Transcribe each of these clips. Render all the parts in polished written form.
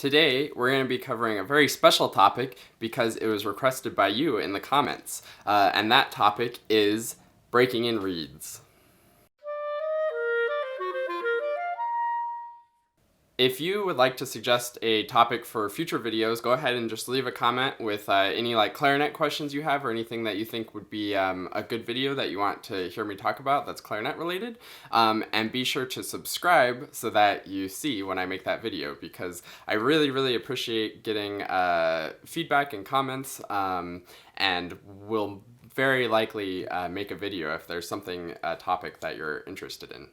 Today, we're going to be covering a very special topic because it was requested by you in the comments, and that topic is breaking in reeds. If you would like to suggest a topic for future videos, go ahead and just leave a comment with any clarinet questions you have or anything that you think would be a good video that you want to hear me talk about that's clarinet related. And be sure to subscribe so that you see when I make that video, because I really appreciate getting feedback and comments, and will very likely make a video if there's a topic that you're interested in.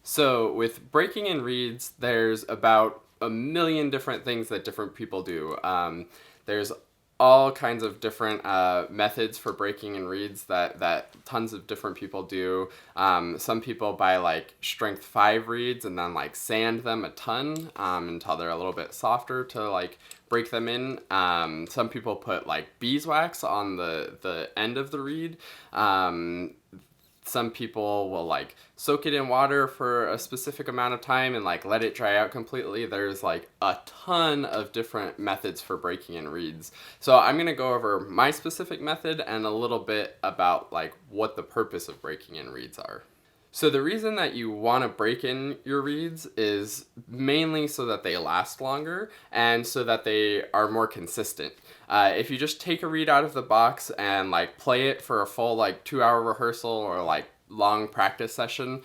So with breaking in reeds, there's about a million different things that different people do. There's all kinds of different methods for breaking in reeds that tons of different people do. Some people buy strength 5 reeds and then sand them a ton until they're a little bit softer to break them in. Some people put beeswax on the end of the reed. Some people will soak it in water for a specific amount of time and let it dry out completely. There's a ton of different methods for breaking in reeds. So I'm going to go over my specific method and a little bit about what the purpose of breaking in reeds are. So the reason that you want to break in your reeds is mainly so that they last longer and so that they are more consistent. If you just take a reed out of the box and play it for a full 2-hour rehearsal or long practice session,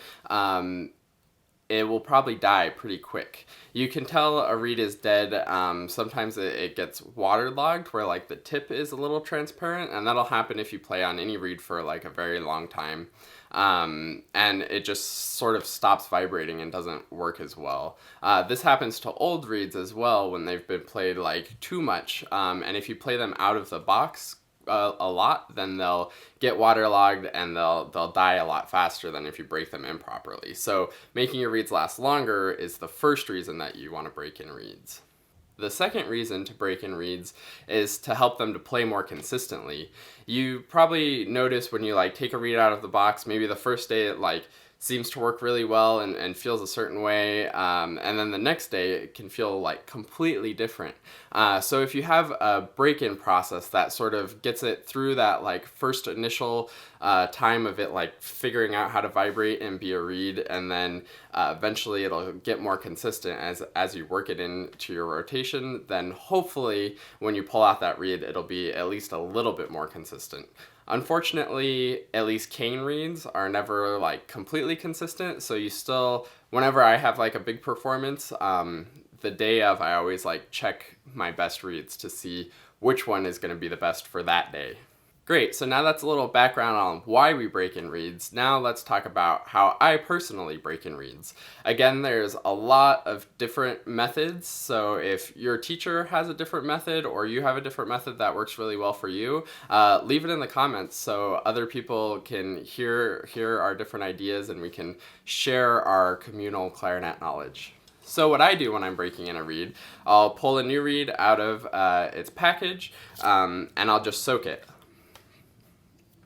it will probably die pretty quick. You can tell a reed is dead. Sometimes it gets waterlogged where the tip is a little transparent, and that'll happen if you play on any reed for a very long time. And it just sort of stops vibrating and doesn't work as well. This happens to old reeds as well when they've been played too much. And if you play them out of the box a lot, then they'll get waterlogged and they'll die a lot faster than if you break them improperly. So making your reeds last longer is the first reason that you want to break in reeds. The second reason to break in reeds is to help them to play more consistently. You probably notice when you take a reed out of the box, maybe the first day it seems to work really well and feels a certain way, and then the next day it can feel completely different. So if you have a break-in process that sort of gets it through that first initial time of it figuring out how to vibrate and be a reed, and then eventually it'll get more consistent as you work it into your rotation, then hopefully when you pull out that reed it'll be at least a little bit more consistent. Unfortunately, at least cane reeds are never completely consistent, so you still, whenever I have a big performance, the day of I always check my best reeds to see which one is going to be the best for that day. Great, so now that's a little background on why we break in reeds. Now let's talk about how I personally break in reeds. Again, there's a lot of different methods, so if your teacher has a different method or you have a different method that works really well for you, leave it in the comments so other people can hear our different ideas and we can share our communal clarinet knowledge. So what I do when I'm breaking in a reed, I'll pull a new reed out of its package, and I'll just soak it.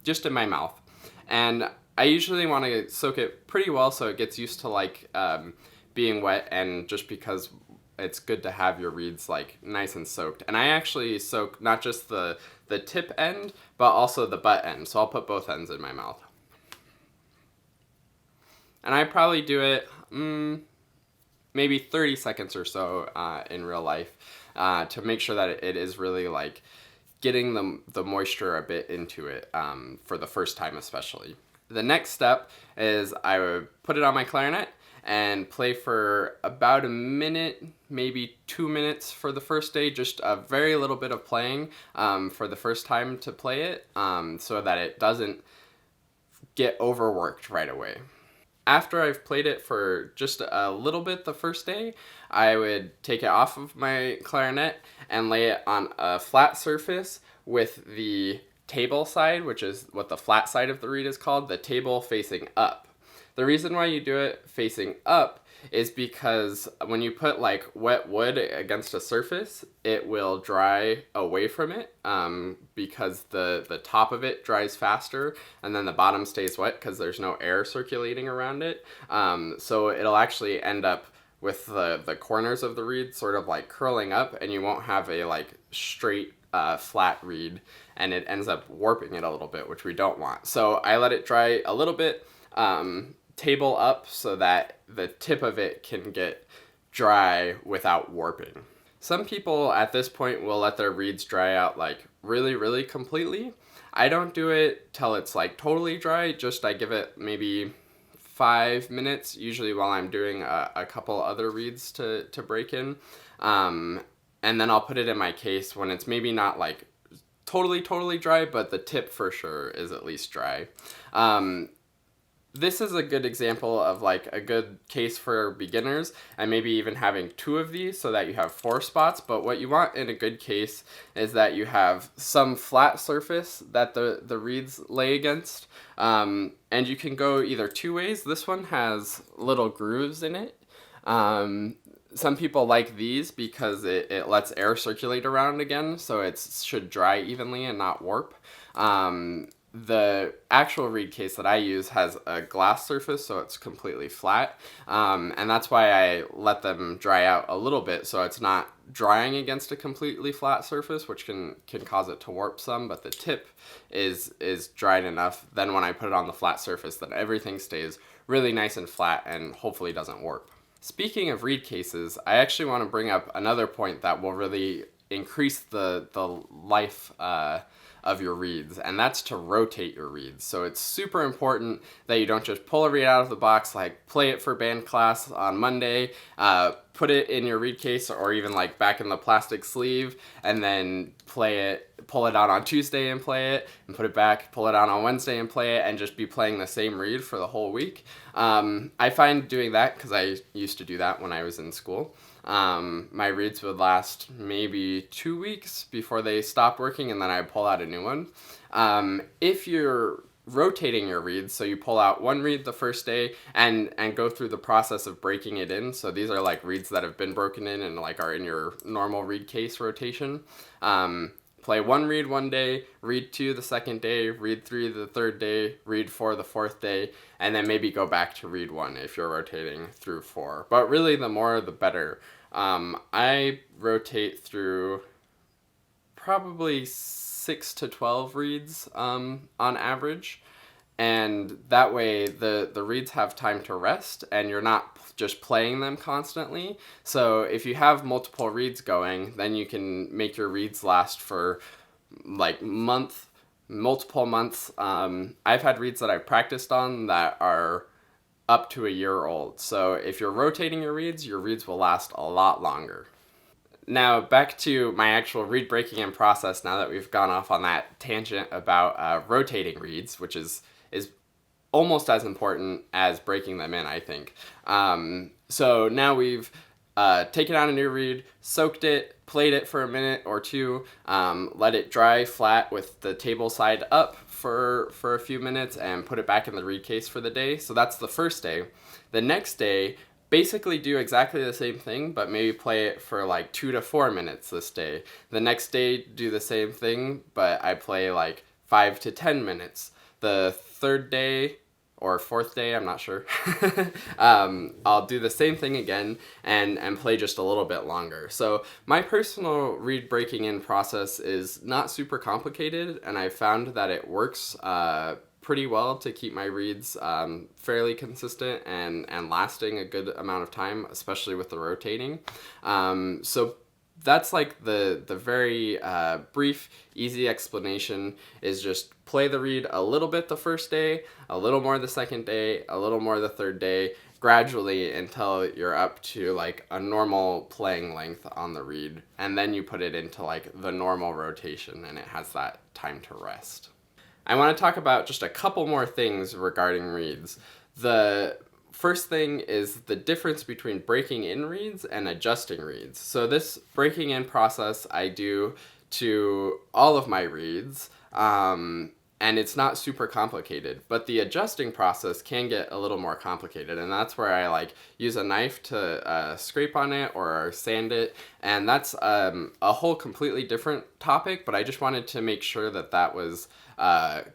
Just in my mouth. And I usually want to soak it pretty well so it gets used to being wet, and just because it's good to have your reeds nice and soaked. And I actually soak not just the tip end, but also the butt end. So I'll put both ends in my mouth. And I probably do it maybe 30 seconds or so in real life to make sure that it is really getting the moisture a bit into it for the first time especially. The next step is I would put it on my clarinet and play for about a minute, maybe 2 minutes for the first day, just a very little bit of playing for the first time to play it, so that it doesn't get overworked right away. After I've played it for just a little bit the first day, I would take it off of my clarinet and lay it on a flat surface with the table side, which is what the flat side of the reed is called, the table facing up. The reason why you do it facing up is because when you put wet wood against a surface, it will dry away from it because the top of it dries faster and then the bottom stays wet because there's no air circulating around it. So it'll actually end up with the corners of the reed sort of like curling up, and you won't have a like straight flat reed, and it ends up warping it a little bit, which we don't want. So I let it dry a little bit, table up so that the tip of it can get dry without warping. Some people at this point will let their reeds dry out like really, really completely. I don't do it till it's like totally dry, just I give it maybe 5 minutes, usually while I'm doing a couple other reeds to break in. And then I'll put it in my case when it's maybe not like totally dry, but the tip for sure is at least dry. This is a good example of like a good case for beginners, and maybe even having 2 of these so that you have 4 spots. But what you want in a good case is that you have some flat surface that the reeds lay against, and you can go either 2 ways. This one has little grooves in it. Some people like these because it lets air circulate around again, so it should dry evenly and not warp. The actual reed case that I use has a glass surface, so it's completely flat, and that's why I let them dry out a little bit, so it's not drying against a completely flat surface, which can cause it to warp some, but the tip is dried enough. Then when I put it on the flat surface, then everything stays really nice and flat and hopefully doesn't warp. Speaking of reed cases, I actually want to bring up another point that will really increase the life of your reeds, and that's to rotate your reeds. So it's super important that you don't just pull a reed out of the box, like play it for band class on Monday, put it in your reed case or even like back in the plastic sleeve, and then pull it out on Tuesday and play it, and put it back, pull it out on Wednesday and play it, and just be playing the same reed for the whole week. I find doing that, because I used to do that when I was in school, my reeds would last maybe 2 weeks before they stopped working, and then I pull out a new one. If you're rotating your reeds, so you pull out one reed the first day and go through the process of breaking it in. So these are like reeds that have been broken in and like are in your normal reed case rotation. Play one reed one day, reed 2 the second day, reed 3 the third day, reed 4 the fourth day, and then maybe go back to reed 1 if you're rotating through 4. But really, the more the better. I rotate through probably 6 to 12 reeds on average, and that way the reeds have time to rest and you're not just playing them constantly. So if you have multiple reeds going, then you can make your reeds last for like multiple months. I've had reeds that I've practiced on that are up to a year old. So if you're rotating your reeds will last a lot longer. Now, back to my actual reed breaking in process, now that we've gone off on that tangent about rotating reeds, which is almost as important as breaking them in, I think. So now we've taken out a new reed, soaked it, played it for a minute or two, let it dry flat with the table side up for a few minutes, and put it back in the reed case for the day. So that's the first day. The next day, basically do exactly the same thing, but maybe play it for like 2 to 4 minutes this day. The next day, do the same thing, but I play like 5 to 10 minutes. The third day or fourth day, I'm not sure, I'll do the same thing again and play just a little bit longer. So my personal reed breaking in process is not super complicated, and I found that it works pretty well to keep my reeds fairly consistent and lasting a good amount of time, especially with the rotating. So that's like the very brief, easy explanation is just play the reed a little bit the first day, a little more the second day, a little more the third day, gradually until you're up to like a normal playing length on the reed. And then you put it into like the normal rotation and it has that time to rest. I want to talk about just a couple more things regarding reeds. The first thing is the difference between breaking in reeds and adjusting reeds. So this breaking in process I do to all of my reeds, and it's not super complicated, but the adjusting process can get a little more complicated, and that's where I like use a knife to scrape on it or sand it, and that's a whole completely different topic, but I just wanted to make sure that that was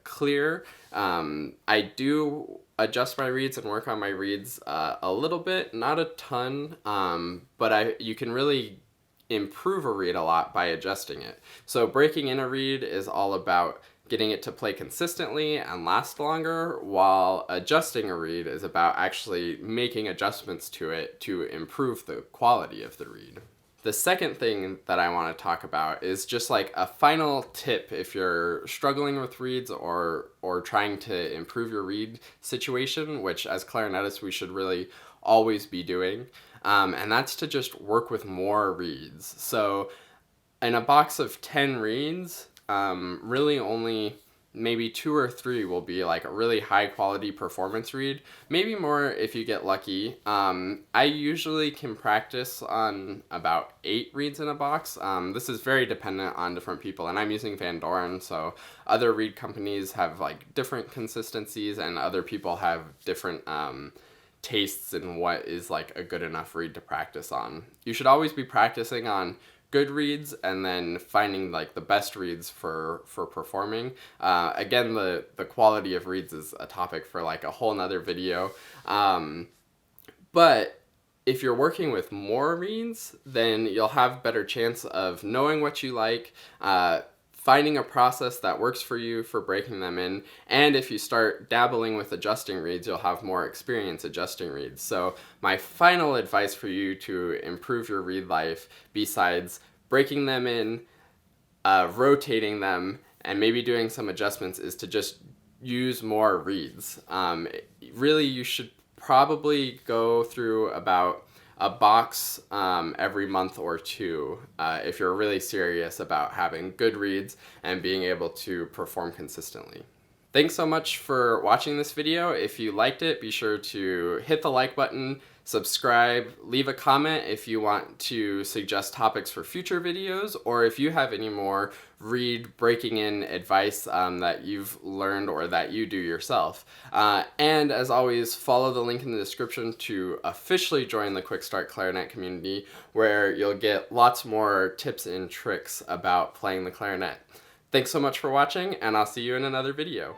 clear. I do adjust my reeds and work on my reeds a little bit, not a ton, but you can really improve a reed a lot by adjusting it. So breaking in a reed is all about getting it to play consistently and last longer, while adjusting a reed is about actually making adjustments to it to improve the quality of the reed. The second thing that I want to talk about is just like a final tip if you're struggling with reeds or trying to improve your reed situation, which as clarinetists we should really always be doing, and that's to just work with more reeds. So in a box of 10 reeds, really only maybe 2 or 3 will be like a really high quality performance reed. Maybe more if you get lucky. I usually can practice on about 8 reeds in a box. This is very dependent on different people, and I'm using Van Doren, so other reed companies have like different consistencies, and other people have different tastes in what is like a good enough reed to practice on. You should always be practicing on good reeds and then finding like the best reeds for performing. Again, the quality of reeds is a topic for like a whole nother video. But if you're working with more reeds, then you'll have better chance of knowing what you like, finding a process that works for you for breaking them in, and if you start dabbling with adjusting reeds, you'll have more experience adjusting reeds. So my final advice for you to improve your reed life, besides breaking them in, rotating them, and maybe doing some adjustments, is to just use more reeds. Really, you should probably go through about a box every month or two if you're really serious about having good reeds and being able to perform consistently. Thanks so much for watching this video. If you liked it, be sure to hit the like button, subscribe, leave a comment if you want to suggest topics for future videos, or if you have any more reed breaking in advice that you've learned or that you do yourself. And as always, follow the link in the description to officially join the QuickStart Clarinet Community, where you'll get lots more tips and tricks about playing the clarinet. Thanks so much for watching, and I'll see you in another video.